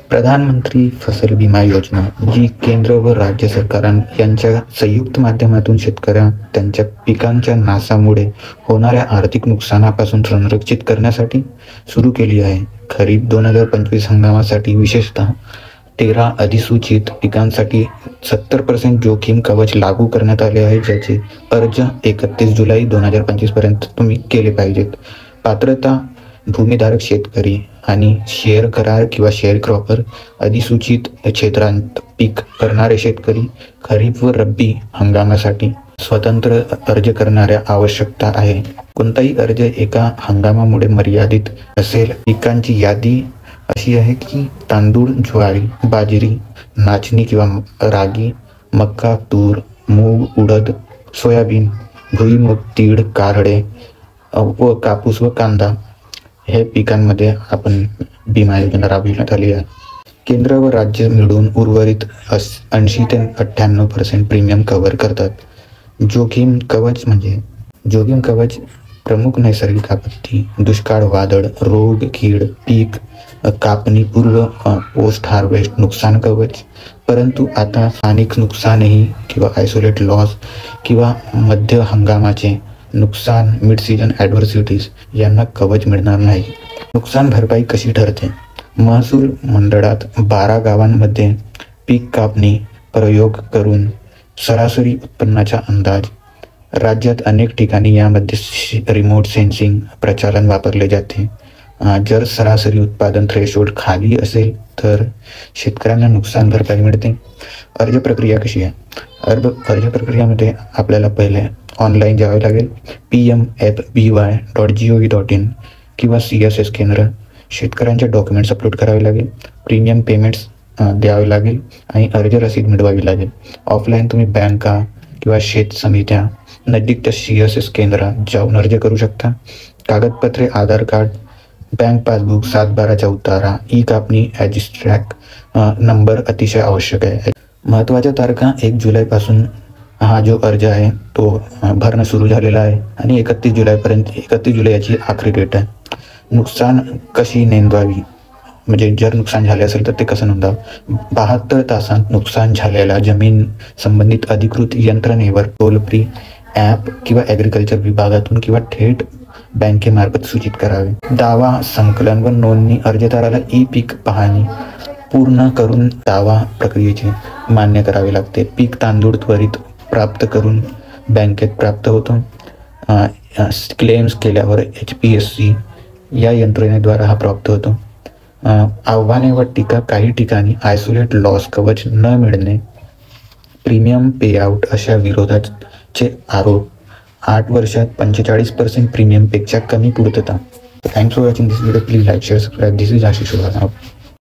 प्रधानमंत्री फसल विमा योजना, जी केंद्र व राज्य सरकार यांच्या संयुक्त माध्यमातून शेतकऱ्यांना त्यांच्या पिकांच्या नाशामुळे होणाऱ्या आर्थिक नुकसानापासून संरक्षित करण्यासाठी सुरू केली आहे. खरीप 2025 हंगामासाठी विशेषतः 13 अधिसूचित पिकांसाठी 70% जोखीम कवच लागू करण्यात आले आहे, ज्याचे अर्ज 31 जुलै 2025 पर्यंत तुम्ही केले पाहिजेत. पात्रता: भूमीधारक शेतकरी आणि शेअर करार किंवा शेअर क्रॉपर, अधिसूचित क्षेत्रांत पीक करणारे शेतकरी, खरीप व रब्बी हंगामासाठी स्वतंत्र अर्ज करणाऱ्या आवश्यकता आहे. कोणताही अर्ज एका हंगामामुळे मर्यादित असेल. पिकांची यादी अशी आहे की तांदूळ, ज्वारी, बाजरी, नाचणी किंवा रागी, मका, तूर, मूग, उडद, सोयाबीन, भुईमूग, तीळ, कारळे व कापूस व कांदा हे पिकांमध्ये आपण विमा योजना राबविण्यात आली आहे. केंद्र व राज्य मिळून उर्वरित 80 ते 98% प्रीमियम कव्हर करतात. जोखीम कवच म्हणजे जोखीम कवच प्रमुख नैसर्गिक आपत्ती, दुष्काळ, वादळ, रोग, कीड, पीक कापणी पूर्व, पोस्ट हार्वेस्ट नुकसान कवच. परंतु आता स्थानिक नुकसानही किंवा आयसोलेट लॉस किंवा मध्य हंगामाचे नुकसान, मिड सीजन ॲडव्हर्सिटीज यांना कवच मिळणार नाही. नुकसान भरपाई कशी ठरते? महसूल मंडळात 12 गावांमध्ये पीक कापणी प्रयोग करून सरासरी उत्पन्नाचा अंदाज. राज्यात अनेक ठिकाणी यामध्ये रिमोट सेन्सिंग प्रचलन वापरले जाते. जर सरासरी उत्पादन थ्रेशोल्ड खाली असेल तर शेतकऱ्यांना नुकसान भरपाई मिळते. अर्ज प्रक्रिया कशी आहे? अर्ज प्रक्रियामध्ये आपल्याला पहिले ऑनलाईन जावे लागेल. pmfby.gov.in किंवा CSS केंद्र. शेतकऱ्यांचे डॉक्युमेंट्स अपलोड करावे लागेल. प्रीमियम पेमेंट्स द्यावे लागेल आणि अर्ज रसीद मिळवावी लागेल. ऑफलाईन तुम्ही बँका किंवा शेत समित्या नजीकच्या CSS केंद्रात जाऊन अर्ज करू शकता. कागदपत्रे: आधार कार्ड, बँक पासबुक, 7/12चा उतारा, ई कापणी, ॲजिस्ट्रॅक नंबर अतिशय आवश्यक आहे. महत्त्वाच्या तारखा: 1 जुलैपासून हा जो अर्ज आहे तो भरणं सुरू झालेला आहे आणि 31 जुलै याची आखरी डेट आहे. नुकसान कशी नोंदवावी, म्हणजे जर नुकसान झाले असेल तर ते कसं नोंदवावं? 72 तासांत नुकसान झालेल्या जमीन संबंधित अधिकृत यंत्रणेवर टोल फ्री ॲप किंवा ॲग्रिकल्चर विभागातून किंवा थेट बँकेमार्फत सूचित करावे. दावा संकलन व नोंदणी: अर्जदाराला ई पीक पाहणी पूर्ण करून दावा प्रक्रियेचे मान्य करावे लागते. पीक तांदूळ त्वरित प्राप्त करून बँकेत प्राप्त होतो. क्लेम्स केल्यावर HPSC या यंत्रणेद्वारा हा प्राप्त होतो. आव्हाने व टीका: काही ठिकाणी आयसोलेट लॉस कवच न मिळणे, प्रीमियम पेआउट अशा विरोधाचे आरोप. 8 वर्षात 45% प्रीमियमपेक्षा कमी पूर्तता. Thanks for watching this video. Please like, share, subscribe. This is Ashish.